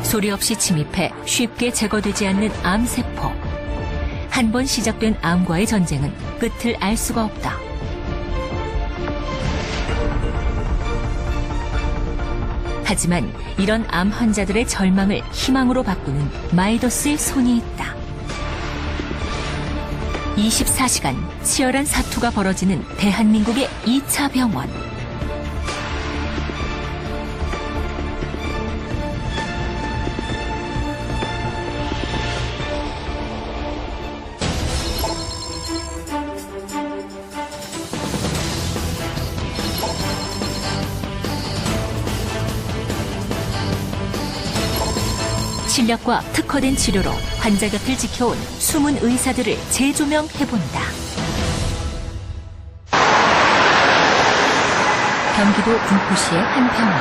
소리 없이 침입해 쉽게 제거되지 않는 암세포. 한 번 시작된 암과의 전쟁은 끝을 알 수가 없다. 하지만 이런 암 환자들의 절망을 희망으로 바꾸는 마이더스의 손이 있다. 24시간 치열한 사투가 벌어지는 대한민국의 2차 병원. 실력과 특화된 치료로 환자 곁을 지켜온 숨은 의사들을 재조명해본다. 경기도 군포시의 한 병원.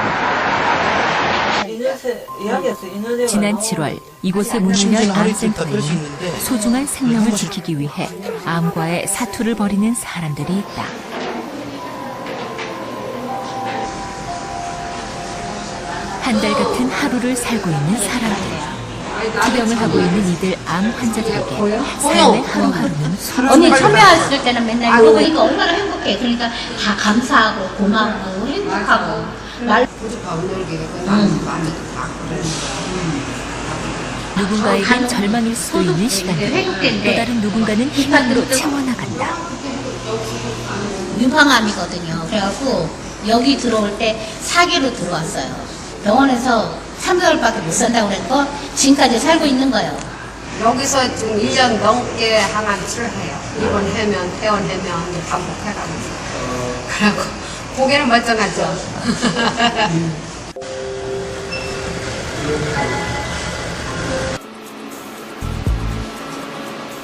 지난 7월 이곳에 문을 연 암센터에는 소중한 생명을 지키기 위해 암과의 사투를 벌이는 사람들이 있다. 한 달 같은 하루를 살고 있는 사람들. 투병을 하고 있는 이들 암 환자들에게 삶의 하루하루는 언니 참여했을 때는 맨날 이러고 이거 얼마나 행복해. 그러니까 다 감사하고 고맙고 행복하고 누군가에겐 절망일 수도 있는 시간들. 또 다른 누군가는 희망으로 채워나간다. 유방암이거든요. 그래갖고 여기 들어올 때 4기로 들어왔어요. 병원에서 3개월밖에 못 산다고 그랬고 지금까지 살고 있는 거예요. 여기서 지금 1년 넘게 항암 치료해요. 입원하면 퇴원하면 반복해가면서. 그래갖고 고개는 멀쩡하죠.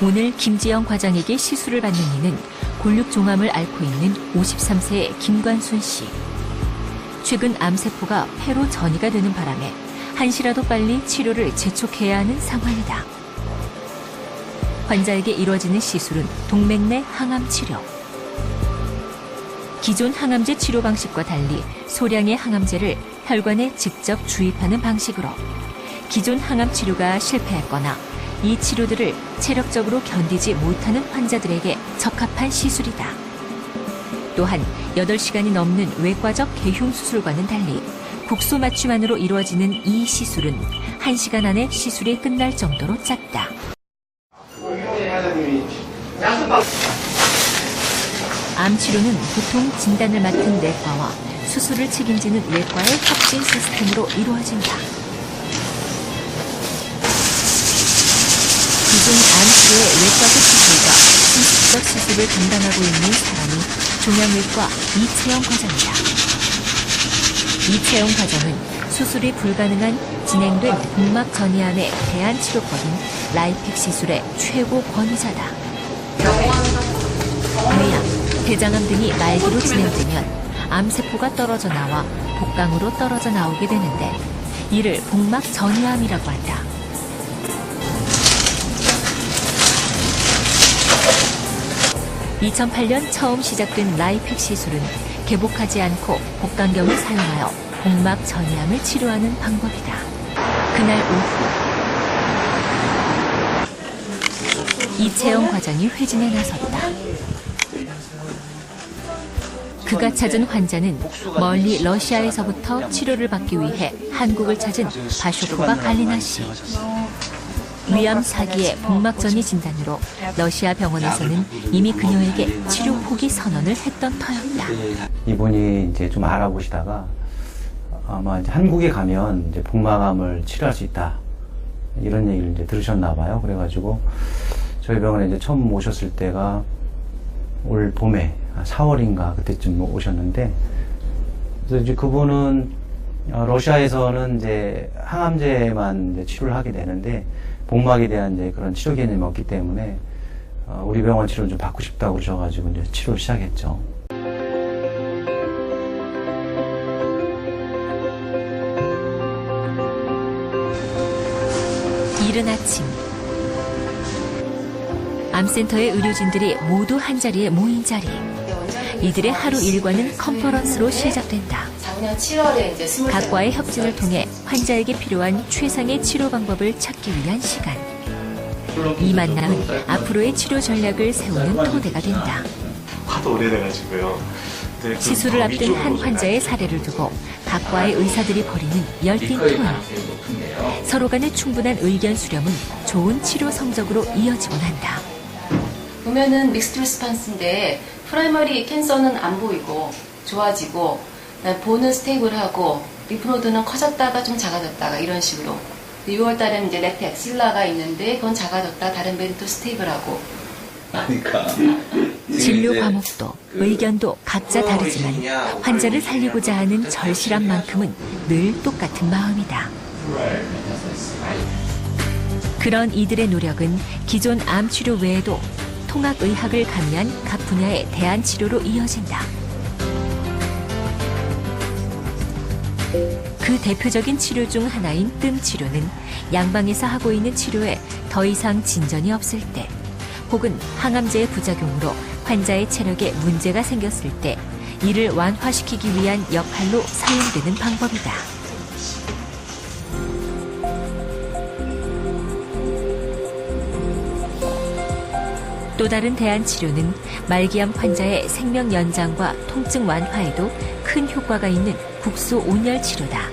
오늘 김지영 과장에게 시술을 받는 이는 골육종암을 앓고 있는 53세의 김관순 씨. 최근 암세포가 폐로 전이가 되는 바람에 한시라도 빨리 치료를 재촉해야 하는 상황이다. 환자에게 이루어지는 시술은 동맥내 항암 치료. 기존 항암제 치료 방식과 달리 소량의 항암제를 혈관에 직접 주입하는 방식으로 기존 항암 치료가 실패했거나 이 치료들을 체력적으로 견디지 못하는 환자들에게 적합한 시술이다. 또한 8시간이 넘는 외과적 개흉 수술과는 달리 국소 맞춤만으로 이루어지는 이 시술은 1시간 안에 시술이 끝날 정도로 짧다. 암 치료는 보통 진단을 맡은 내과와 수술을 책임지는 외과의 협진 시스템으로 이루어진다. 기존 암 치료의 외과적 시술과 신식적 시술을 담당하고 있는 사람이 종양외과 이채영 과장이다. 이채영 과장은 수술이 불가능한 진행된 복막 전이암에 대한 치료법인 라이픽 시술의 최고 권위자다. 뇌암, 대장암 등이 말기로 진행되면 암세포가 떨어져 나와 복강으로 떨어져 나오게 되는데 이를 복막 전이암이라고 한다. (2008년) 처음 시작된 라이픽 시술은 개복하지 않고 복강경을 사용하여 복막 전이암을 치료하는 방법이다. 그날 오후 이채영 과장이 회진에 나섰다. 그가 찾은 환자는 멀리 러시아에서부터 치료를 받기 위해 한국을 찾은 바쇼코바 갈리나 씨. 위암 4기의 복막전이 진단으로 러시아 병원에서는 이미 그녀에게 치료 포기 선언을 했던 터였다. 이분이 이제 좀 알아보시다가 아마 이제 한국에 가면 이제 복막암을 치료할 수 있다 이런 얘기를 이제 들으셨나 봐요. 그래가지고 저희 병원에 이제 처음 오셨을 때가 올 봄에 4월인가 그때쯤 오셨는데, 그래서 이제 그분은 러시아에서는 이제 항암제만 이제 치료를 하게 되는데 복막에 대한 이제 그런 치료 개념이 없기 때문에 우리 병원 치료를 좀 받고 싶다고 그러셔가지고 이제 치료를 시작했죠. 이른 아침 암센터의 의료진들이 모두 한자리에 모인 자리. 이들의 하루 일과는 컨퍼런스로 시작된다. 그냥 7월에 이제 스물 각과의 협진을 통해 환자에게 필요한 최상의 치료 방법을 찾기 위한 시간. 이 만남은 앞으로의 치료 전략을 세우는 토대가 된다. 하도 오래돼가지고요. 근데 그 시술을 앞둔 위쪽으로 한 환자의 사례를 두고 각과의 의사들이 벌이는 열띤 토론. 서로 간의 충분한 의견 수렴은 좋은 치료 성적으로 이어지곤 한다. 보면은 믹스드 리스판스인데 프라이머리 캔서는 안 보이고 좋아지고 보는 스테이블하고 리프노드는 커졌다가 좀 작아졌다가 이런 식으로 6월 달에는 이제 레트 엑실라가 있는데 그건 작아졌다 다른 배는 또 스테이블하고 진료 과목도 의견도 각자 다르지만 환자를 살리고자 하는 절실함만큼은 늘 똑같은 마음이다. 그런 이들의 노력은 기존 암 치료 외에도 통합의학을 가미한 각 분야의 대안 치료로 이어진다. 그 대표적인 치료 중 하나인 뜸 치료는 양방에서 하고 있는 치료에 더 이상 진전이 없을 때 혹은 항암제의 부작용으로 환자의 체력에 문제가 생겼을 때 이를 완화시키기 위한 역할로 사용되는 방법이다. 또 다른 대안 치료는 말기암 환자의 생명 연장과 통증 완화에도 큰 효과가 있는 국소 온열 치료다.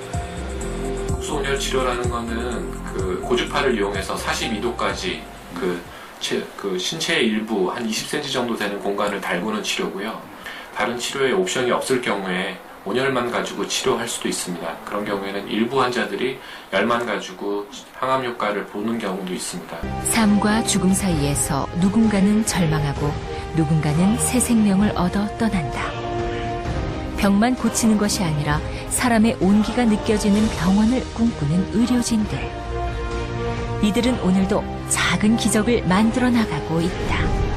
국소 온열 치료라는 거는 그 고주파를 이용해서 42도까지 그 신체의 일부 한 20cm 정도 되는 공간을 달구는 치료고요. 다른 치료에 옵션이 없을 경우에 온열만 가지고 치료할 수도 있습니다. 그런 경우에는 일부 환자들이 열만 가지고 항암 효과를 보는 경우도 있습니다. 삶과 죽음 사이에서 누군가는 절망하고 누군가는 새 생명을 얻어 떠난다. 병만 고치는 것이 아니라 사람의 온기가 느껴지는 병원을 꿈꾸는 의료진들. 이들은 오늘도 작은 기적을 만들어 나가고 있다.